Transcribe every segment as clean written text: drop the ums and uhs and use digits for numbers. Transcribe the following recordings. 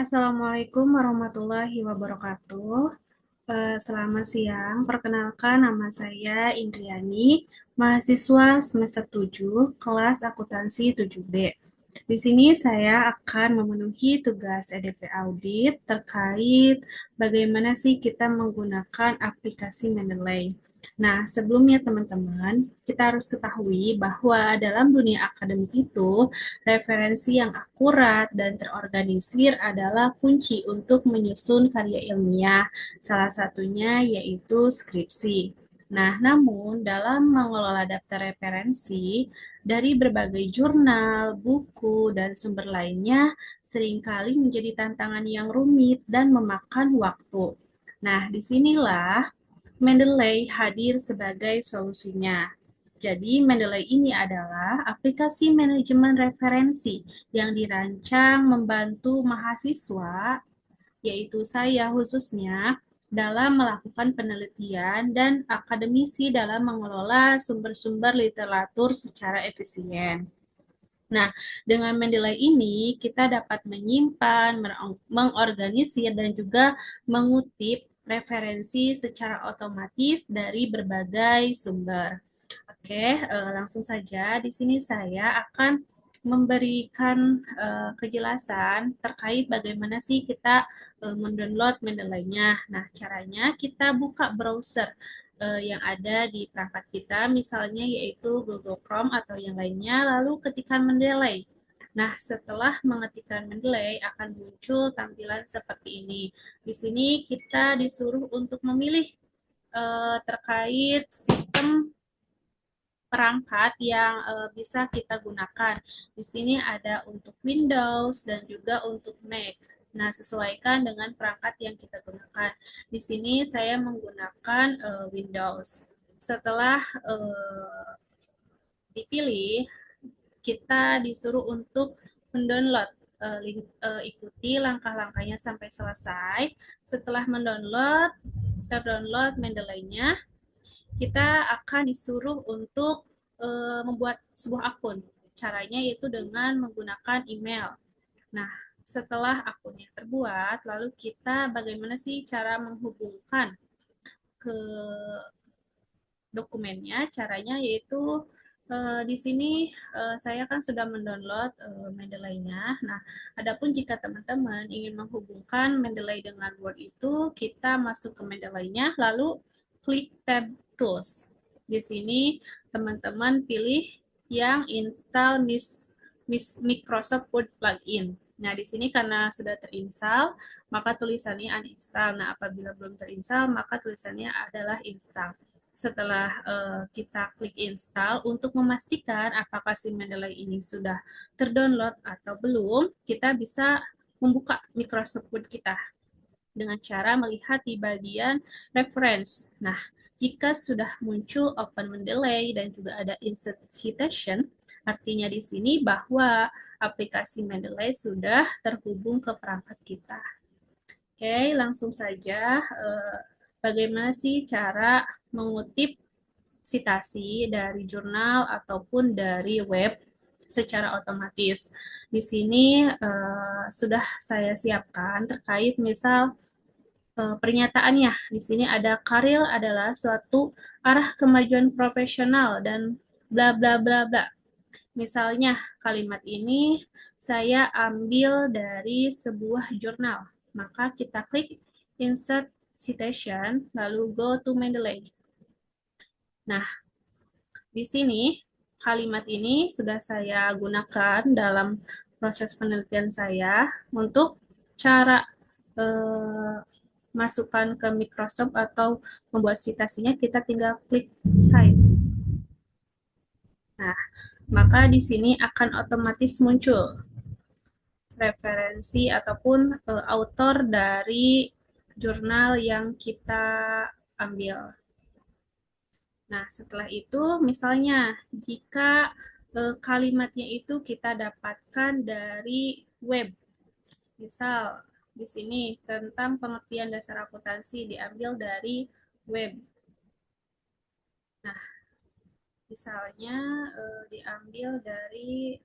Assalamualaikum warahmatullahi wabarakatuh. Selamat siang. Perkenalkan nama saya Indriani, mahasiswa semester 7, kelas akuntansi 7B. Di sini saya akan memenuhi tugas EDP audit terkait bagaimana sih kita menggunakan aplikasi Mendeley. Nah, sebelumnya teman-teman, kita harus ketahui bahwa dalam dunia akademik itu, referensi yang akurat dan terorganisir adalah kunci untuk menyusun karya ilmiah, salah satunya yaitu skripsi. Nah, namun dalam mengelola daftar referensi dari berbagai jurnal, buku, dan sumber lainnya seringkali menjadi tantangan yang rumit dan memakan waktu. Nah, disinilah Mendeley hadir sebagai solusinya. Jadi, Mendeley ini adalah aplikasi manajemen referensi yang dirancang membantu mahasiswa, yaitu saya khususnya, dalam melakukan penelitian dan akademisi dalam mengelola sumber-sumber literatur secara efisien. Nah, dengan Mendeley ini kita dapat menyimpan, mengorganisir, dan juga mengutip referensi secara otomatis dari berbagai sumber. Oke, langsung saja di sini saya akan memberikan kejelasan terkait bagaimana sih kita mendownload Mendeley-nya. Nah, caranya kita buka browser yang ada di perangkat kita, misalnya yaitu Google Chrome atau yang lainnya, lalu ketikkan Mendeley. Nah, setelah mengetikkan Mendeley akan muncul tampilan seperti ini. Di sini kita disuruh untuk memilih terkait sistem perangkat yang bisa kita gunakan. Di sini ada untuk Windows dan juga untuk Mac. Nah, sesuaikan dengan perangkat yang kita gunakan. Di sini saya menggunakan Windows. Setelah dipilih, kita disuruh untuk mendownload. Ikuti langkah-langkahnya sampai selesai. Setelah mendownload, terdownload Mendeley-nya, kita akan disuruh untuk membuat sebuah akun. Caranya yaitu dengan menggunakan email. Nah, setelah akunnya terbuat, lalu kita bagaimana sih cara menghubungkan ke dokumennya? Caranya yaitu di sini saya kan sudah mendownload Mendeley-nya. Nah, adapun jika teman-teman ingin menghubungkan Mendeley dengan Word itu, kita masuk ke Mendeley-nya, lalu klik tab Tools. Di sini teman-teman pilih yang install Microsoft Word plugin. Nah, di sini karena sudah terinstall, maka tulisannya uninstall. Nah, apabila belum terinstall, maka tulisannya adalah install. Setelah kita klik install, untuk memastikan apakah si Mendeley ini sudah terdownload atau belum, kita bisa membuka Microsoft Word kita dengan cara melihat di bagian reference. Nah, jika sudah muncul Open Mendeley dan juga ada Insert Citation, artinya di sini bahwa aplikasi Mendeley sudah terhubung ke perangkat kita. Oke, langsung saja. Bagaimana sih cara mengutip sitasi dari jurnal ataupun dari web secara otomatis? Di sini sudah saya siapkan terkait misal pernyataannya. Di sini ada karir adalah suatu arah kemajuan profesional dan bla bla bla bla. Misalnya kalimat ini saya ambil dari sebuah jurnal. Maka kita klik insert citation lalu go to Mendeley. Nah, di sini kalimat ini sudah saya gunakan dalam proses penelitian saya untuk cara eh, masukkan ke Microsoft atau membuat citasinya, kita tinggal klik Cite. Nah, maka di sini akan otomatis muncul referensi ataupun author dari jurnal yang kita ambil. Nah, setelah itu misalnya jika kalimatnya itu kita dapatkan dari web, misal di sini tentang pengertian dasar akuntansi diambil dari web. Nah, misalnya diambil dari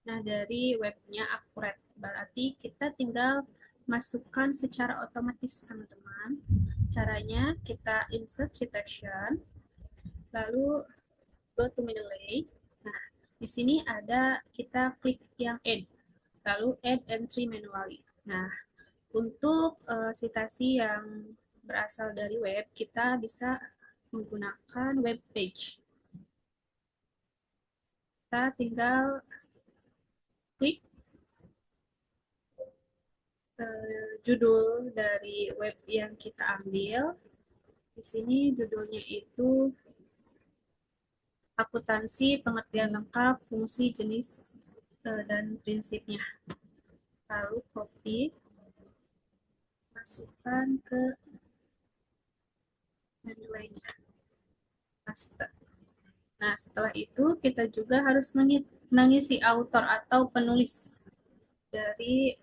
Nah, dari webnya akurat, berarti kita tinggal masukkan secara otomatis, teman-teman. Caranya kita insert citation, lalu go to Mendeley. Nah, di sini ada kita klik yang add, lalu add entry manually. Nah, untuk citasi yang berasal dari web, kita bisa menggunakan web page. Kita tinggal klik judul dari web yang kita ambil. Di sini judulnya itu akuntansi, pengertian lengkap, fungsi, jenis, dan prinsipnya. Lalu copy, masukkan ke menu lainnya, paste. Nah, setelah itu kita juga harus mengisi author atau penulis dari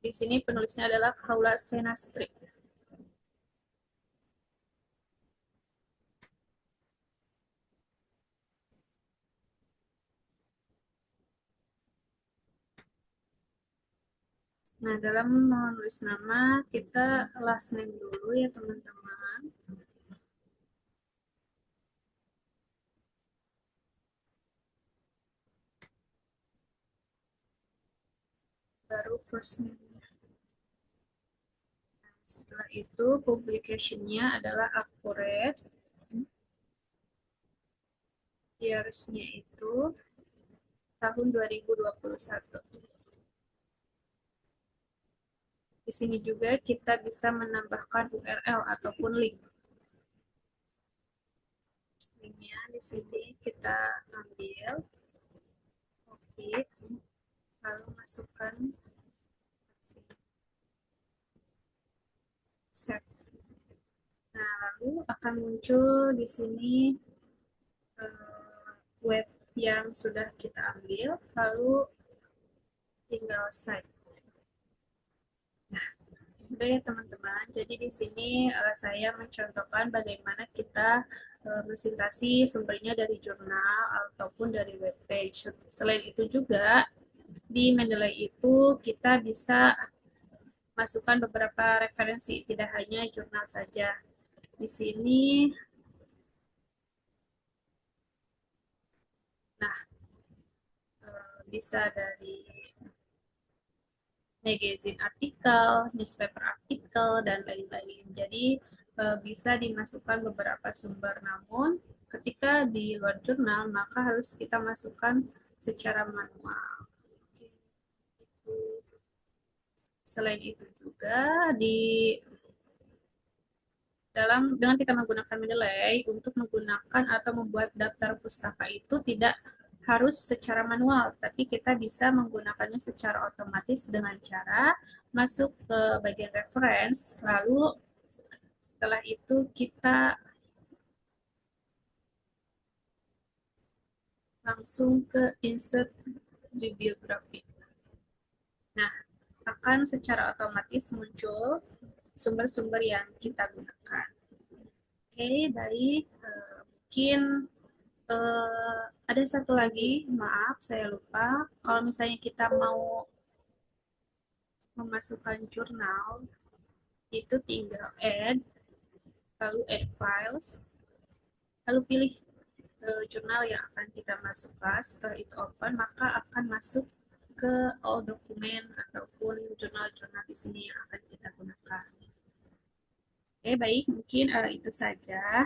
di sini penulisnya adalah Kaula Senastri. Nah, dalam menulis nama kita last name dulu ya teman-teman. Baru first name. Setelah itu publication-nya adalah accurate. Years-nya itu tahun 2021. Di sini juga kita bisa menambahkan URL ataupun link. Linknya di sini kita ambil, copy, lalu masukkan save. Nah, lalu akan muncul di sini web yang sudah kita ambil, lalu tinggal save. Nah, sudah ya teman-teman. Jadi di sini saya mencontohkan bagaimana kita mensintasi sumbernya dari jurnal ataupun dari web page. Selain itu juga di Mendeley itu kita bisa masukkan beberapa referensi, tidak hanya jurnal saja. Di sini, nah, bisa dari magazine artikel, newspaper artikel, dan lain-lain. Jadi, bisa dimasukkan beberapa sumber, namun ketika di luar jurnal, maka harus kita masukkan secara manual. Selain itu juga di dengan kita menggunakan Mendeley untuk menggunakan atau membuat daftar pustaka itu tidak harus secara manual, tapi kita bisa menggunakannya secara otomatis dengan cara masuk ke bagian reference, lalu setelah itu kita langsung ke insert bibliografi. Nah, akan secara otomatis muncul sumber-sumber yang kita gunakan. Oke, baik. Mungkin ada satu lagi, maaf saya lupa. Kalau misalnya kita mau memasukkan jurnal, itu tinggal add, lalu add files, lalu pilih jurnal yang akan kita masukkan. Setelah itu open, maka akan masuk ke all dokumen ataupun jurnal-jurnal di sini yang akan kita gunakan. Oke, baik, mungkin itu saja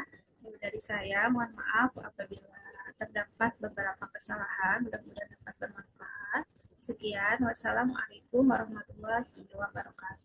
dari saya. Mohon maaf apabila terdapat beberapa kesalahan, mudah-mudahan dapat bermanfaat. Sekian, wassalamualaikum warahmatullahi wabarakatuh.